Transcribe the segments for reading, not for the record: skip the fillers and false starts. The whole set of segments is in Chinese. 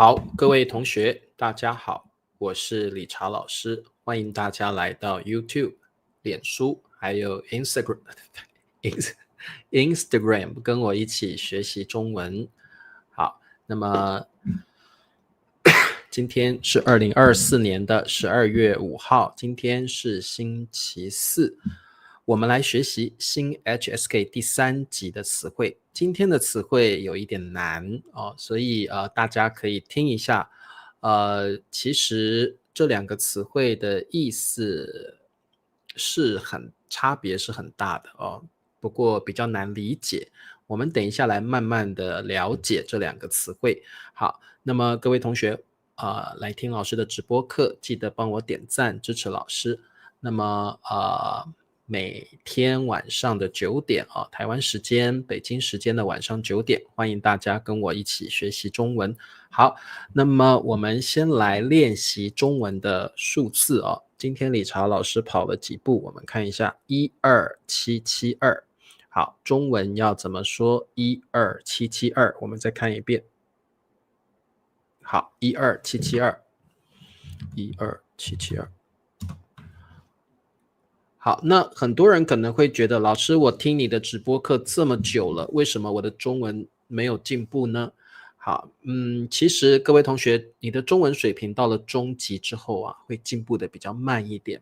好，各位同学，大家好，我是理查老师，欢迎大家来到 YouTube、脸书还有 Instagram 跟我一起学习中文。好，那么今天是2024年的12月5号，今天是星期四，我们来学习新 HSK 第3集的词汇。今天的词汇有一点难哦，所以大家可以听一下。其实这两个词汇的意思差别是很大的哦，不过比较难理解。我们等一下来慢慢的了解这两个词汇。好，那么各位同学来听老师的直播课，记得帮我点赞支持老师。那么每天晚上的9点台湾时间、北京时间的晚上9点，欢迎大家跟我一起学习中文。好，那么我们先来练习中文的数字今天理查老师跑了几步，我们看一下12772。好，中文要怎么说12772？我们再看一遍。好，12772，12772。好，那很多人可能会觉得，老师，我听你的直播课这么久了，为什么我的中文没有进步呢？好，其实各位同学，你的中文水平到了中级之后会进步的比较慢一点，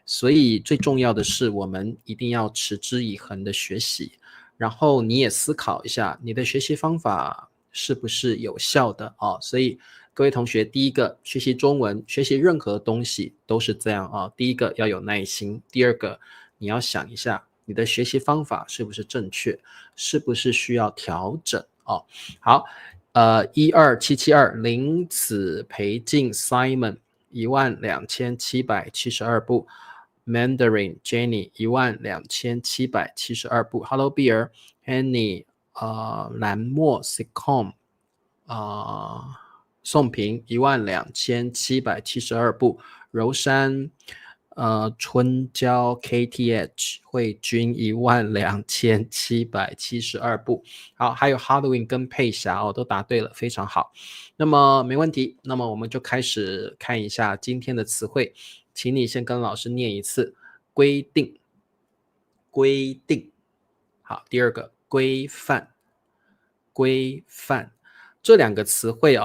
所以最重要的是，我们一定要持之以恒的学习，然后你也思考一下，你的学习方法是不是有效的所以各位同学，第一个，学习中文，学习任何东西都是这样第一个要有耐心，第二个，你要想一下，你的学习方法是不是正确，是不是需要调整好，12772，林子培静 Simon 12772步 Mandarin Jenny 12772步 Hello Beer Henny 蓝墨 Sicom 宋平12772步，柔山春娇 KTH 慧君12772步。好，还有 Halloween 跟佩霞都答对了，非常好。那么没问题，那么我们就开始看一下今天的词汇，请你先跟老师念一次规定。规定。好，第二个规范。规范。这两个词汇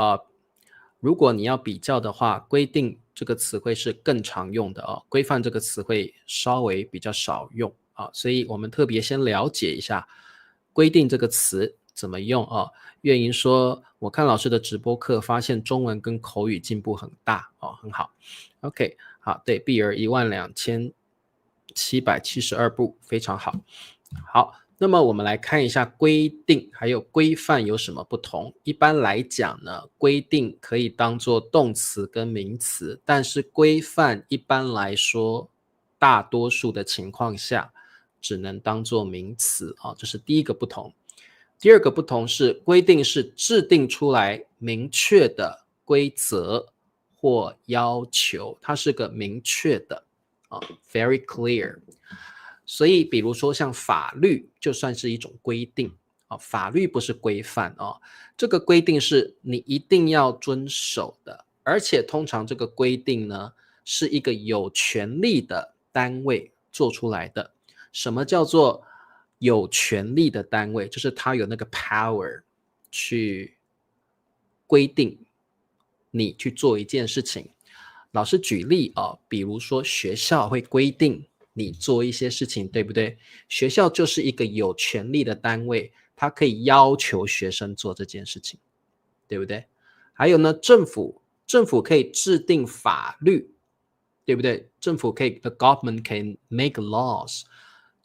如果你要比较的话，规定这个词汇是更常用的规范这个词汇稍微比较少用所以我们特别先了解一下规定这个词怎么用月莹说，我看老师的直播课，发现中文跟口语进步很大很好。OK， 好，对，碧儿12772步，非常好。好。那么我们来看一下规定还有规范有什么不同。一般来讲呢，规定可以当作动词跟名词，但是规范一般来说，大多数的情况下只能当作名词这是第一个不同。第二个不同是，规定是制定出来明确的规则或要求，它是个明确的very clear。所以比如说像法律就算是一种规定法律不是规范这个规定是你一定要遵守的，而且通常这个规定呢是一个有权力的单位做出来的。什么叫做有权力的单位？就是它有那个 power 去规定你去做一件事情。老师举例比如说学校会规定你做一些事情，对不对？学校就是一个有权力的单位，它可以要求学生做这件事情，对不对？还有呢，政府可以制定法律，对不对？政府可以 the government can make laws，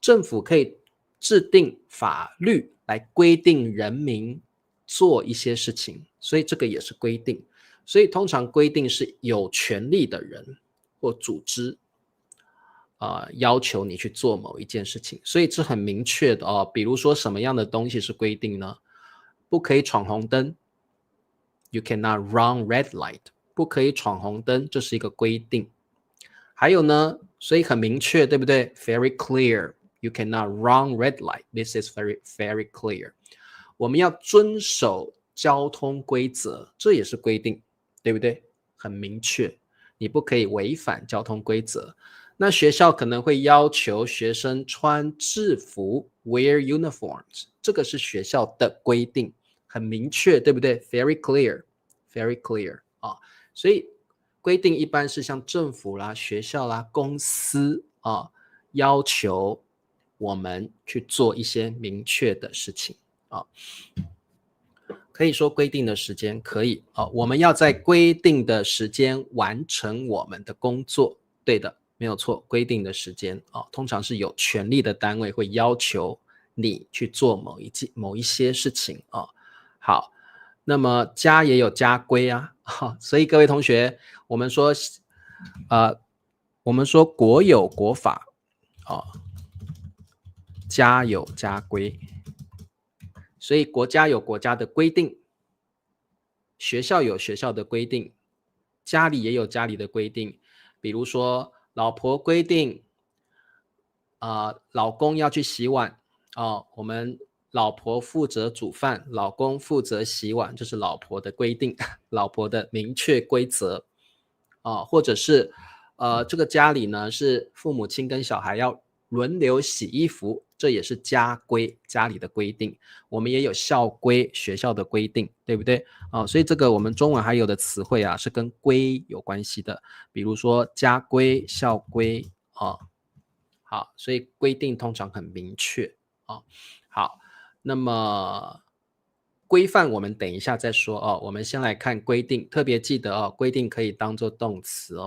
政府可以制定法律来规定人民做一些事情，所以这个也是规定。所以通常规定是有权力的人或组织要求你去做某一件事情，所以这很明确的比如说什么样的东西是规定呢？不可以闯红灯 ，You cannot run red light， 不可以闯红灯，这是一个规定。还有呢，所以很明确，对不对 ？Very clear， You cannot run red light， This is very very clear。我们要遵守交通规则，这也是规定，对不对？很明确，你不可以违反交通规则。那学校可能会要求学生穿制服 wear uniforms， 这个是学校的规定，很明确，对不对？ Very clear, very clear 啊。所以规定一般是像政府啦、学校啦、公司啊，要求我们去做一些明确的事情啊。可以说规定的时间可以我们要在规定的时间完成我们的工作，对的，没有错，规定的时间通常是有权力的单位会要求你去做某一些事情好，那么家也有家规啊，所以各位同学，我们说国有国法家有家规，所以国家有国家的规定，学校有学校的规定，家里也有家里的规定。比如说老婆规定老公要去洗碗我们老婆负责煮饭，老公负责洗碗，这是老婆的规定，老婆的明确规则或者是这个家里呢是父母亲跟小孩要轮流洗衣服，这也是家规，家里的规定。我们也有校规，学校的规定，对不对所以这个我们中文还有的词汇是跟规有关系的，比如说家规、校规好，所以规定通常很明确好，那么规范我们等一下再说我们先来看规定，特别记得规定可以当做动词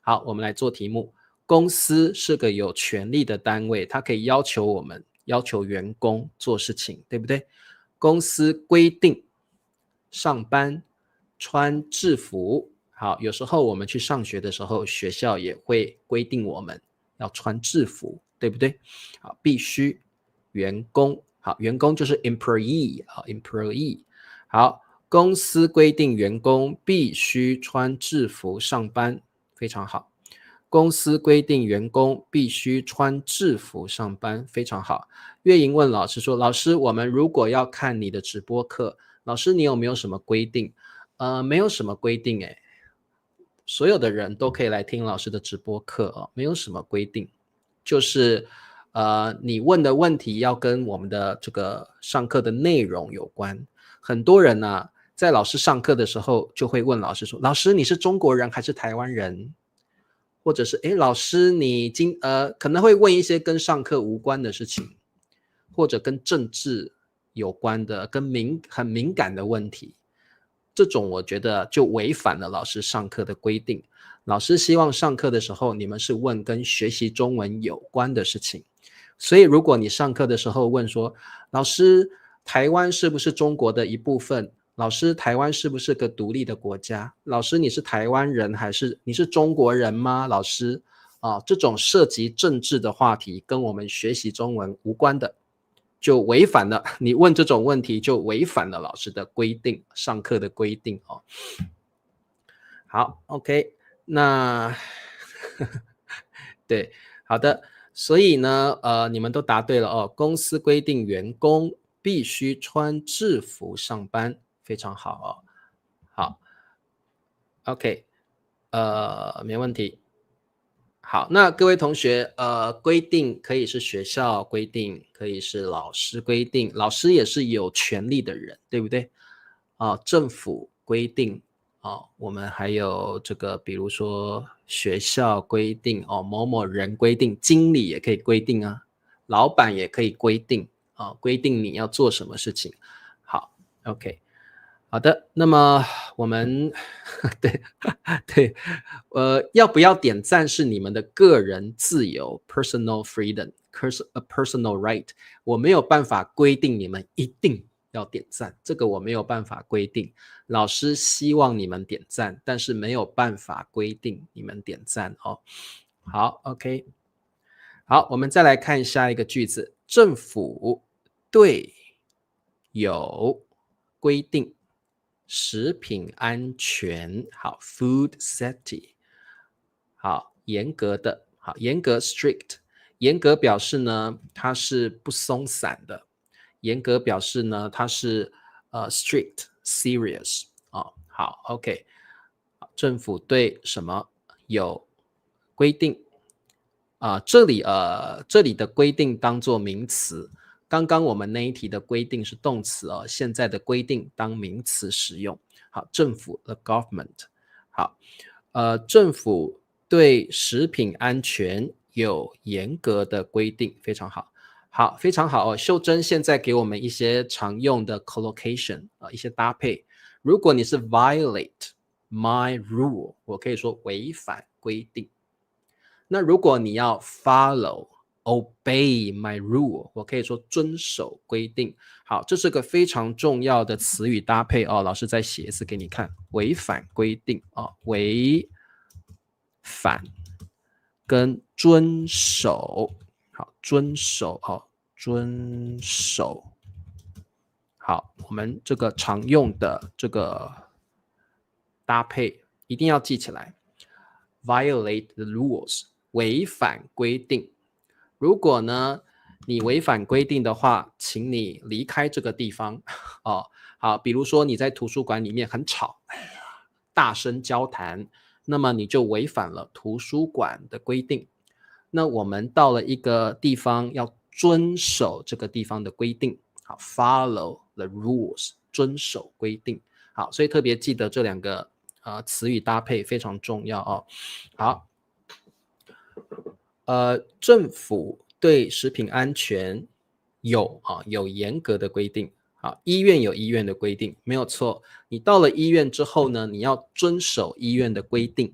好，我们来做题目。公司是个有权力的单位，它可以要求员工做事情，对不对？公司规定上班穿制服，好，有时候我们去上学的时候，学校也会规定我们要穿制服，对不对？好，必须员工，好，员工就是 employee。好，公司规定员工必须穿制服上班，非常好。公司规定员工必须穿制服上班，非常好。月莹问老师说：“老师，我们如果要看你的直播课，老师你有没有什么规定？”没有什么规定诶，所有的人都可以来听老师的直播课没有什么规定，就是你问的问题要跟我们的这个上课的内容有关。很多人呢，在老师上课的时候就会问老师说：“老师，你是中国人还是台湾人？”或者是老师你可能会问一些跟上课无关的事情，或者跟政治有关的很敏感的问题，这种我觉得就违反了老师上课的规定。老师希望上课的时候你们是问跟学习中文有关的事情，所以如果你上课的时候问说，老师，台湾是不是中国的一部分？老师，台湾是不是个独立的国家？老师，你是台湾人还是你是中国人吗？老师这种涉及政治的话题跟我们学习中文无关的，就违反了，你问这种问题就违反了老师的规定，上课的规定好 OK 那对，好的，所以呢你们都答对了公司规定员工必须穿制服上班，非常好好 OK 没问题。好，那各位同学规定可以是学校规定，可以是老师规定，老师也是有权利的人，对不对政府规定我们还有这个比如说学校规定某某人规定，经理也可以规定老板也可以规定规定你要做什么事情。好 OK 好的，那么我们对对要不要点赞是你们的个人自由 personal freedom a personal right， 我没有办法规定你们一定要点赞，这个我没有办法规定，老师希望你们点赞，但是没有办法规定你们点赞好 OK 好，我们再来看下一个句子，政府对有规定食品安全，好 food safety， 好严格的，好严格 strict， 严格表示呢它是不松散的，严格表示呢它是 strict serious 好 OK， 政府对什么有规定这里的规定当作名词，刚刚我们那一题的规定是动词现在的规定当名词使用。好，政府 the government。 好，政府对食品安全有严格的规定，非常好。好，非常好秀珍现在给我们一些常用的 collocation 一些搭配。如果你是 violate my rule， 我可以说违反规定。那如果你要 follow obey my rule， 我可以说遵守规定。好，这是个非常重要的词语搭配老师再写一次给你看，违反规定违反跟遵守。好，遵守遵守。好，我们这个常用的这个搭配一定要记起来 ，violate the rules， 违反规定。如果呢你违反规定的话，请你离开这个地方好，比如说你在图书馆里面很吵，大声交谈，那么你就违反了图书馆的规定。那我们到了一个地方要遵守这个地方的规定，好 ，follow the rules， 遵守规定。好，所以特别记得这两个词语搭配非常重要好，政府对食品安全有严格的规定。好，医院有医院的规定，没有错。你到了医院之后呢，你要遵守医院的规定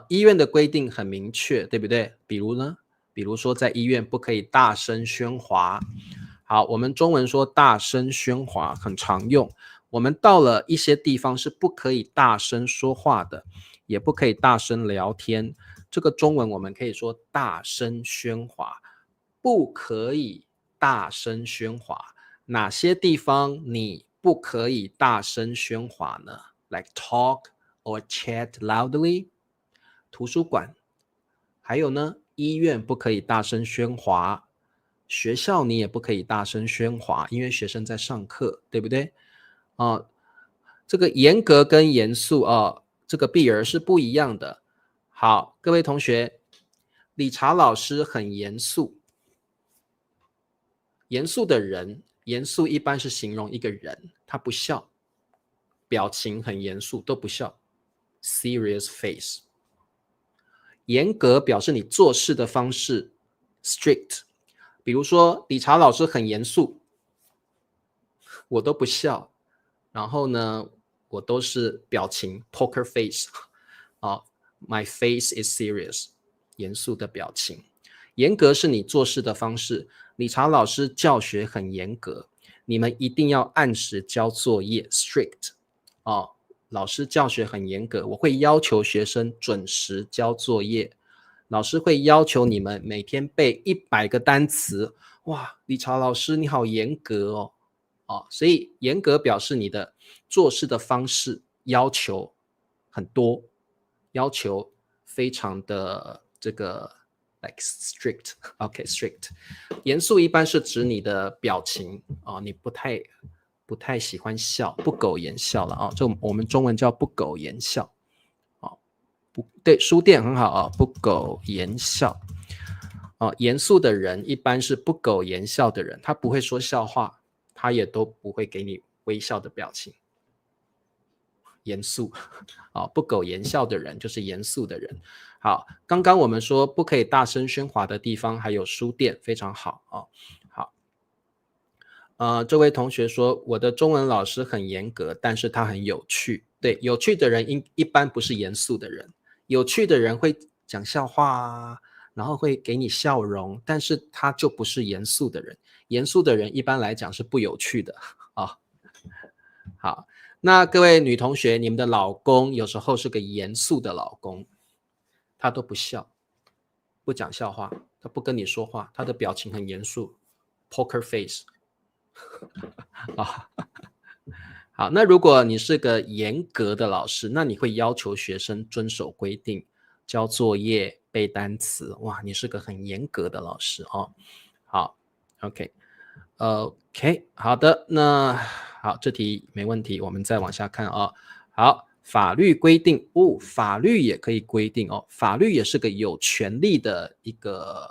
医院的规定很明确，对不对？比如说在医院不可以大声喧哗。好，我们中文说大声喧哗很常用。我们到了一些地方是不可以大声说话的，也不可以大声聊天。这个中文我们可以说大声喧哗，不可以大声喧哗。哪些地方你不可以大声喧哗呢？ Like talk or chat loudly。 图书馆，还有呢，医院不可以大声喧哗，学校你也不可以大声喧哗，因为学生在上课，对不对这个严格跟严肃这个避而是不一样的。好，各位同学，理查老师很严肃。严肃的人，严肃一般是形容一个人，他不笑，表情很严肃，都不笑 ，serious face。严格表示你做事的方式 strict。比如说理查老师很严肃，我都不笑，然后呢我都是表情 poker face my face is serious， 严肃的表情。严格是你做事的方式。理查老师教学很严格，你们一定要按时交作业 strict 老师教学很严格，我会要求学生准时交作业。老师会要求你们每天背100个单词。哇，理查老师你好严格所以严格表示你的做事的方式要求很多，要求非常的这个 like strict OK strict。 严肃一般是指你的表情你不太喜欢笑，不苟言笑了这我们中文叫不苟言笑对，书店很好不苟言笑严肃的人一般是不苟言笑的人，他不会说笑话，他也都不会给你微笑的表情。严肃不苟言笑的人就是严肃的人。好，刚刚我们说不可以大声喧哗的地方还有书店，非常好好，这位同学说我的中文老师很严格，但是他很有趣。对，有趣的人一般不是严肃的人，有趣的人会讲笑话然后会给你笑容，但是他就不是严肃的人。严肃的人一般来讲是不有趣的好，那各位女同学，你们的老公有时候是个严肃的老公，他都不笑，不讲笑话，他不跟你说话，他的表情很严肃 poker face 好，那如果你是个严格的老师，那你会要求学生遵守规定，交作业，背单词。哇，你是个很严格的老师好 OK OK 好的，那好，这题没问题，我们再往下看啊。好，法律规定法律也可以规定哦，法律也是个有权利的一个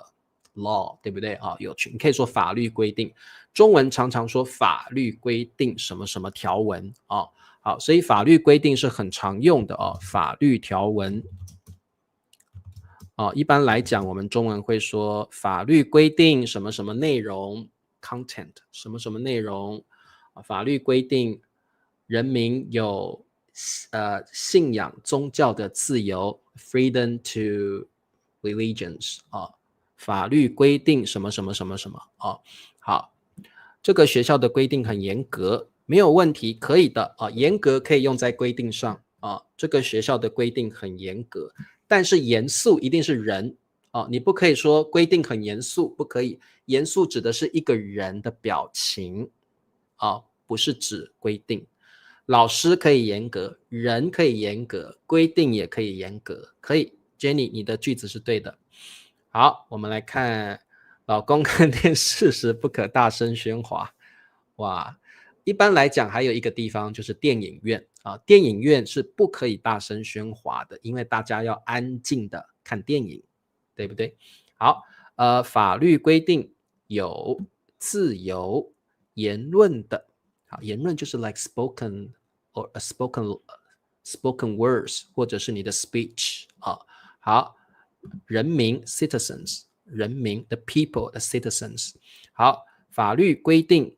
law， 对不对啊？有权，你可以说法律规定，中文常常说法律规定什么什么条文啊。好，所以法律规定是很常用的哦，法律条文。一般来讲，我们中文会说法律规定什么什么内容 content 什么什么内容法律规定人民有信仰宗教的自由 freedom to religions 法律规定什么什么什么什么好，这个学校的规定很严格，没有问题，可以的严格可以用在规定上这个学校的规定很严格。但是严肃一定是人你不可以说规定很严肃，不可以。严肃指的是一个人的表情不是指规定。老师可以严格，人可以严格，规定也可以严格，可以。Jenny， 你的句子是对的。好，我们来看，老公看电视时不可大声喧哗。哇，一般来讲还有一个地方就是电影院电影院是不可以大声喧哗的，因为大家要安静的看电影，对不对？好，法律规定有自由言论的，好，言论就是 like spoken or a spoken words 或者是你的 speech 好，人民 citizens 人民 the people the citizens 好，法律规定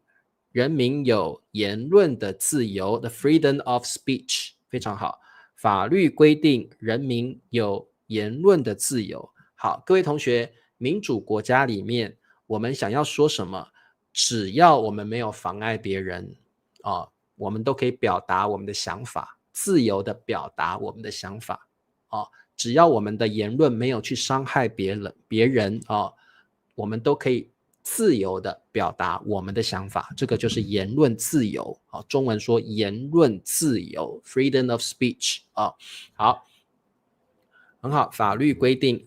人民有言论的自由 the freedom of speech 非常好，法律规定人民有言论的自由。好，各位同学，民主国家里面我们想要说什么，只要我们没有妨碍别人我们都可以表达我们的想法，自由的表达我们的想法只要我们的言论没有去伤害别人我们都可以自由的表达我们的想法，这个就是言论自由中文说言论自由 freedom of speech 好，很好，法律规定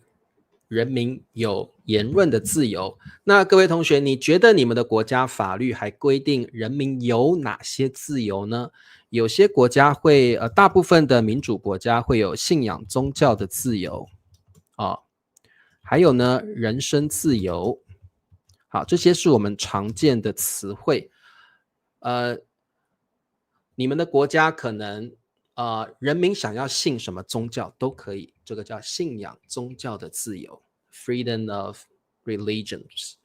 人民有言论的自由。那各位同学，你觉得你们的国家法律还规定人民有哪些自由呢？有些国家会大部分的民主国家会有信仰宗教的自由还有呢人身自由。好，这些是我们常见的词汇你们的国家可能人民想要信什么宗教都可以，这个叫信仰宗教的自由 freedom of religions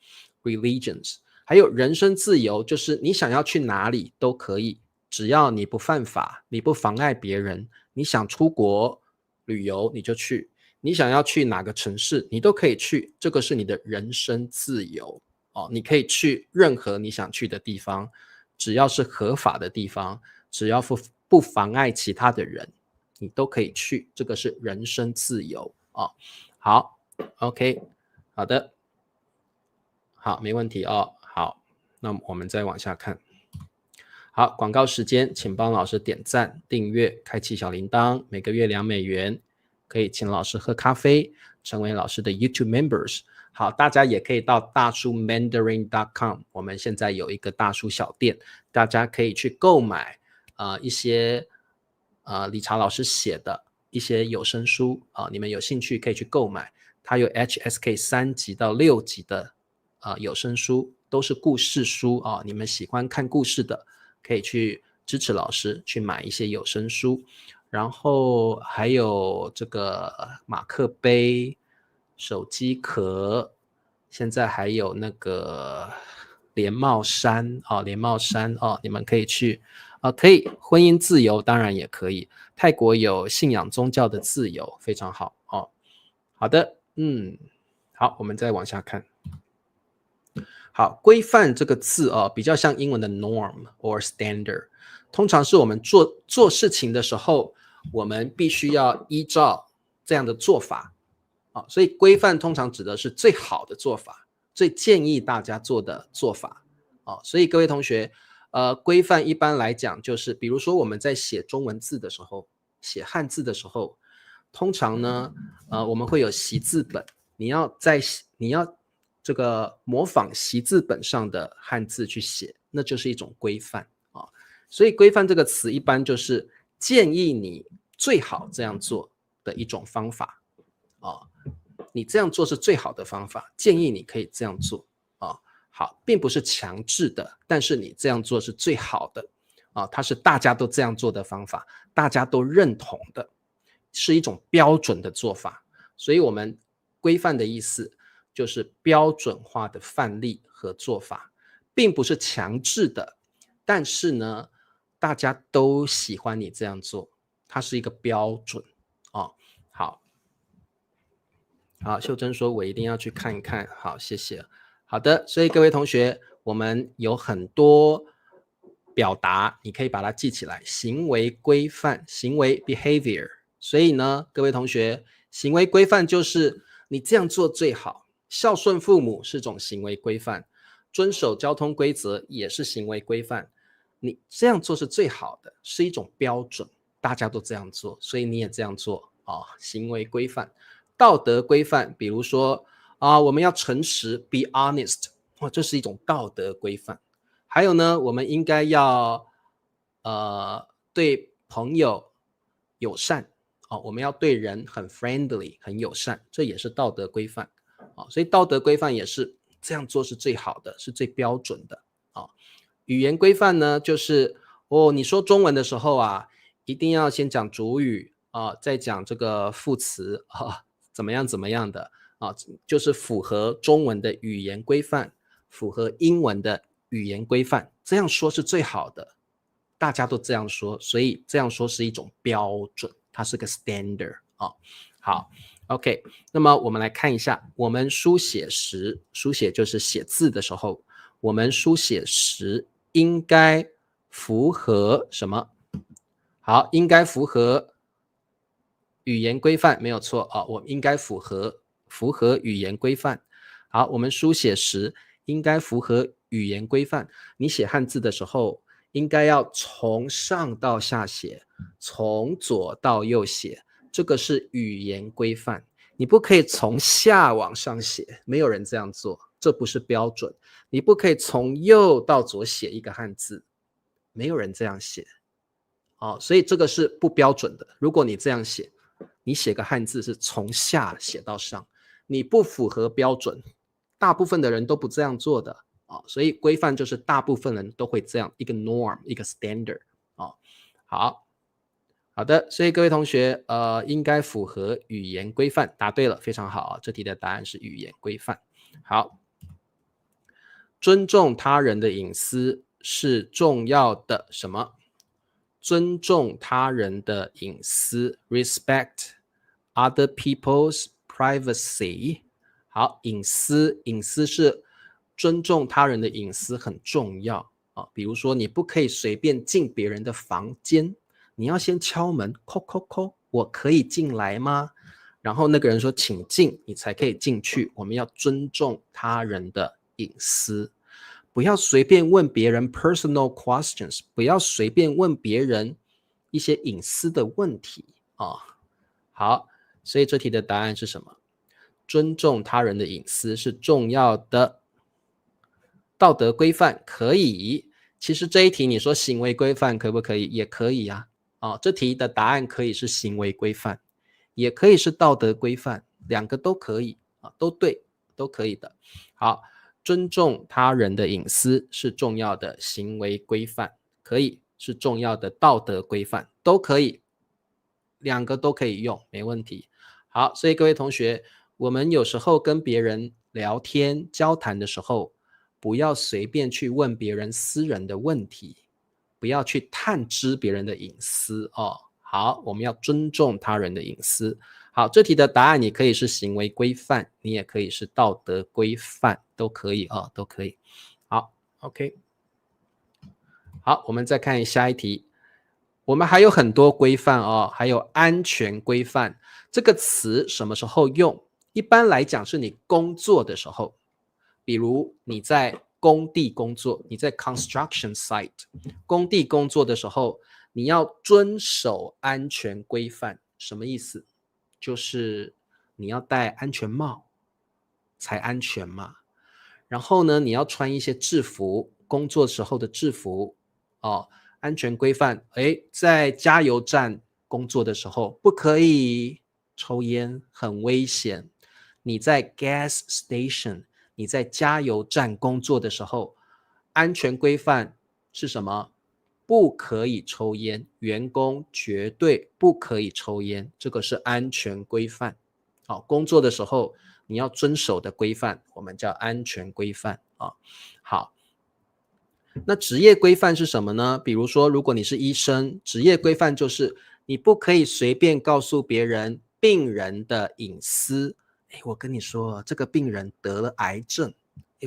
还有人身自由，就是你想要去哪里都可以，只要你不犯法，你不妨碍别人，你想出国旅游你就去，你想要去哪个城市你都可以去，这个是你的人身自由你可以去任何你想去的地方，只要是合法的地方，只要不妨碍其他的人，你都可以去，这个是人身自由好 OK 好的，好，没问题好，那我们再往下看。好，广告时间，请帮老师点赞、订阅、开启小铃铛，每个月$2，可以请老师喝咖啡，成为老师的 YouTube members。好，大家也可以到大叔 mandarin.com， 我们现在有一个大叔小店，大家可以去购买一些理查老师写的一些有声书你们有兴趣可以去购买，它有 HSK 3级到6级的有声书，都是故事书你们喜欢看故事的可以去支持老师去买一些有声书，然后还有这个马克杯、手机壳，现在还有那个连帽衫你们可以去可以婚姻自由当然也可以，泰国有信仰宗教的自由，非常好好的好，我们再往下看。好，规范这个字比较像英文的 norm or standard， 通常是我们做事情的时候，我们必须要依照这样的做法所以规范通常指的是最好的做法，最建议大家做的做法所以各位同学规范一般来讲就是比如说我们在写中文字的时候，写汉字的时候，通常呢我们会有习字本，你要这个模仿习字本上的汉字去写，那就是一种规范所以规范这个词一般就是建议你最好这样做的一种方法你这样做是最好的方法，建议你可以这样做好，并不是强制的，但是你这样做是最好的它是大家都这样做的方法，大家都认同的，是一种标准的做法。所以我们规范的意思就是标准化的范例和做法，并不是强制的，但是呢，大家都喜欢你这样做，它是一个标准好，秀珍说我一定要去看一看，好，谢谢。好的，所以各位同学，我们有很多表达，你可以把它记起来，行为规范，行为 behavior。所以呢，各位同学，行为规范就是你这样做最好，孝顺父母是种行为规范，遵守交通规则也是行为规范，你这样做是最好的，是一种标准，大家都这样做，所以你也这样做行为规范。道德规范，比如说我们要诚实 be honest 这是一种道德规范。还有呢，我们应该要对朋友友善我们要对人很 friendly 很友善，这也是道德规范所以道德规范也是这样做是最好的，是最标准的语言规范呢，就是你说中文的时候一定要先讲主语再讲这个副词怎么样怎么样的就是符合中文的语言规范，符合英文的语言规范，这样说是最好的，大家都这样说，所以这样说是一种标准，它是个 standard 好 OK， 那么我们来看一下，我们书写时，书写就是写字的时候，我们书写时应该符合什么？好，应该符合语言规范，没有错我们应该符合语言规范。好，我们书写时应该符合语言规范。你写汉字的时候，应该要从上到下写，从左到右写，这个是语言规范。你不可以从下往上写，没有人这样做，这不是标准。你不可以从右到左写一个汉字，没有人这样写所以这个是不标准的。如果你这样写，你写个汉字是从下写到上，你不符合标准，大部分的人都不这样做的所以规范就是大部分人都会这样，一个 norm， 一个 standard好的，所以各位同学应该符合语言规范，答对了，非常好这题的答案是语言规范。好，尊重他人的隐私是重要的什么？尊重他人的隐私 respect other people's privacy。 好，隐私是尊重他人的隐私很重要比如说你不可以随便进别人的房间，你要先敲门，叩叩叩，我可以进来吗？然后那个人说请进，你才可以进去。我们要尊重他人的隐私，不要随便问别人 personal questions， 不要随便问别人一些隐私的问题好，所以这题的答案是什么？尊重他人的隐私是重要的。道德规范可以，其实这一题你说行为规范可不可以？也可以这题的答案可以是行为规范，也可以是道德规范，两个都可以都对，都可以的。好，尊重他人的隐私是重要的行为规范，可以是重要的道德规范，都可以，两个都可以用，没问题。好，所以各位同学，我们有时候跟别人聊天交谈的时候，不要随便去问别人私人的问题，不要去探知别人的隐私好，我们要尊重他人的隐私。好，这题的答案你可以是行为规范，你也可以是道德规范，都可以都可以。好 OK， 好，我们再看下一题。我们还有很多规范还有安全规范。这个词什么时候用？一般来讲是你工作的时候，比如你在工地工作，你在 construction site 工地工作的时候，你要遵守安全规范。什么意思？就是你要戴安全帽才安全嘛。然后呢，你要穿一些制服，工作时候的制服安全规范，在加油站工作的时候不可以抽烟，很危险。你在 gas station， 你在加油站工作的时候，安全规范是什么？不可以抽烟，员工绝对不可以抽烟，这个是安全规范。好，工作的时候你要遵守的规范，我们叫安全规范啊。好，那职业规范是什么呢？比如说，如果你是医生，职业规范就是你不可以随便告诉别人病人的隐私。我跟你说，这个病人得了癌症。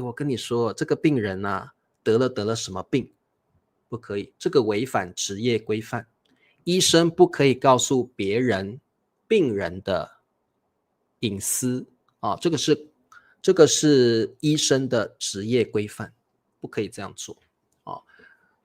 我跟你说，这个病人啊，得了什么病？不可以，这个违反职业规范。医生不可以告诉别人病人的隐私啊，这个是医生的职业规范，不可以这样做啊。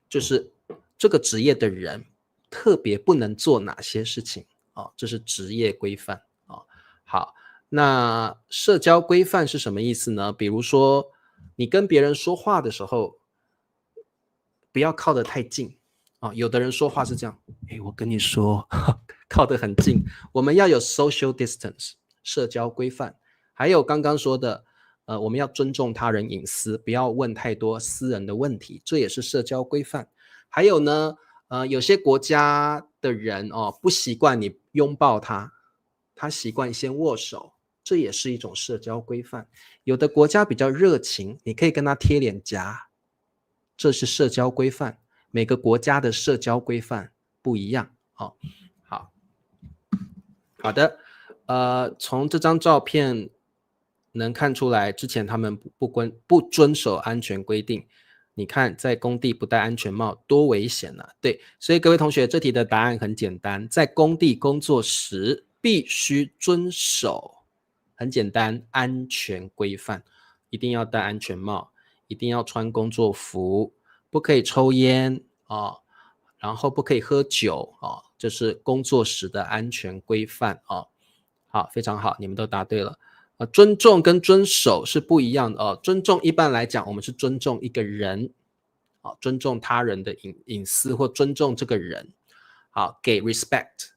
就是这个职业的人特别不能做哪些事情啊，这是职业规范啊。好，那社交规范是什么意思呢？比如说你跟别人说话的时候，不要靠得太近啊。有的人说话是这样，我跟你说，靠得很近，我们要有 social distance 社交规范。还有刚刚说的，我们要尊重他人隐私，不要问太多私人的问题，这也是社交规范。还有呢，有些国家的人不习惯你拥抱他，他习惯先握手，这也是一种社交规范。有的国家比较热情，你可以跟他贴脸颊，这是社交规范。每个国家的社交规范不一样。好的，从这张照片能看出来，之前他们不遵守安全规定。你看，在工地不戴安全帽，多危险啊！对，所以各位同学，这题的答案很简单，在工地工作时必须遵守，很简单，安全规范，一定要戴安全帽，一定要穿工作服，不可以抽烟啊。然后不可以喝酒啊，这是工作时的安全规范啊。好，非常好，你们都答对了。尊重跟遵守是不一样的哦。尊重一般来讲，我们是尊重一个人，尊重他人的隐私或尊重这个人，好，给 respect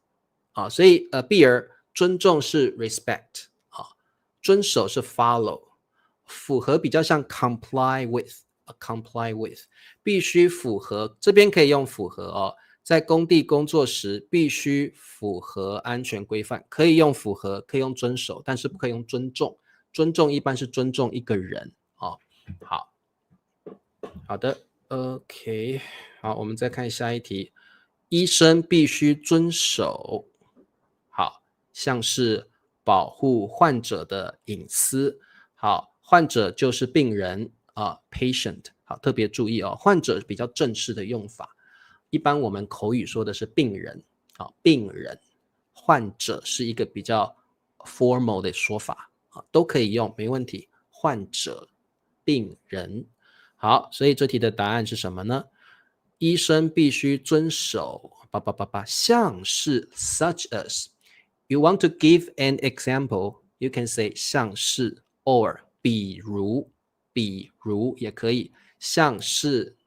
所以碧儿尊重是 respect 遵守是 follow， 符合比较像 comply with。comply with 必须符合，这边可以用符合在工地工作时必须符合安全规范，可以用符合，可以用遵守，但是不可以用尊重。尊重一般是尊重一个人好的 OK， 好，我们再看下一题。医生必须遵守，好，像是保护患者的隐私。好，患者就是病人patient。好，特别注意患者比较正式的用法，一般我们口语说的是病人病人，患者是一个比较 formal 的说法都可以用，没问题。患者、病人。好，所以这题的答案是什么呢？医生必须遵守像是 such as。 You want to give an example, you can say 像是 or 比如也可以，像是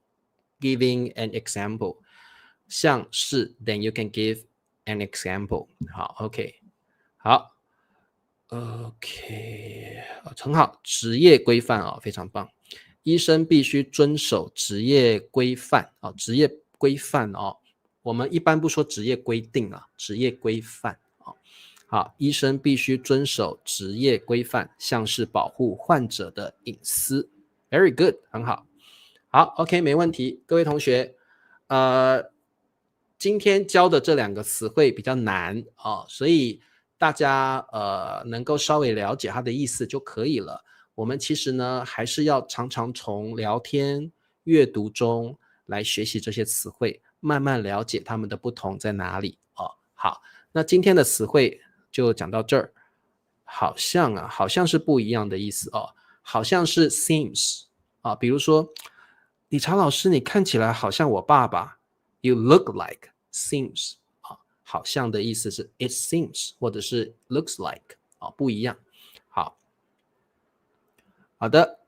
giving an example， 像是 then you can give an example。 好 OK， 好 OK， 很好，职业规范非常棒。医生必须遵守职业规范职业规范我们一般不说职业规定职业规范好，医生必须遵守职业规范，像是保护患者的隐私。Very good， 很好。好 OK， 没问题。各位同学今天教的这两个词汇比较难所以大家能够稍微了解它的意思就可以了。我们其实呢还是要常常从聊天阅读中来学习这些词汇，慢慢了解它们的不同在哪里好，那今天的词汇就讲到这儿。好像是不一样的意思好像是 seems 比如说理查老师你看起来好像我爸爸， You look like seems 好像的意思是 it seems 或者是 looks like不一样。好的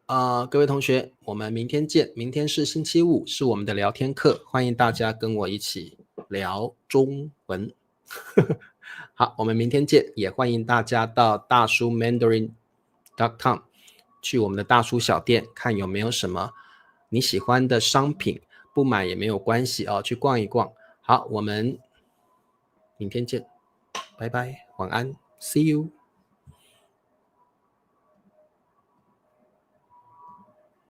各位同学，我们明天见。明天是星期五，是我们的聊天课，欢迎大家跟我一起聊中文。好，我们明天见，也欢迎大家到大叔 Mandarin.com 去我们的大叔小店，看有没有什么你喜欢的商品，不买也没有关系哦，去逛一逛。好，我们明天见，拜拜，晚安 ，See you。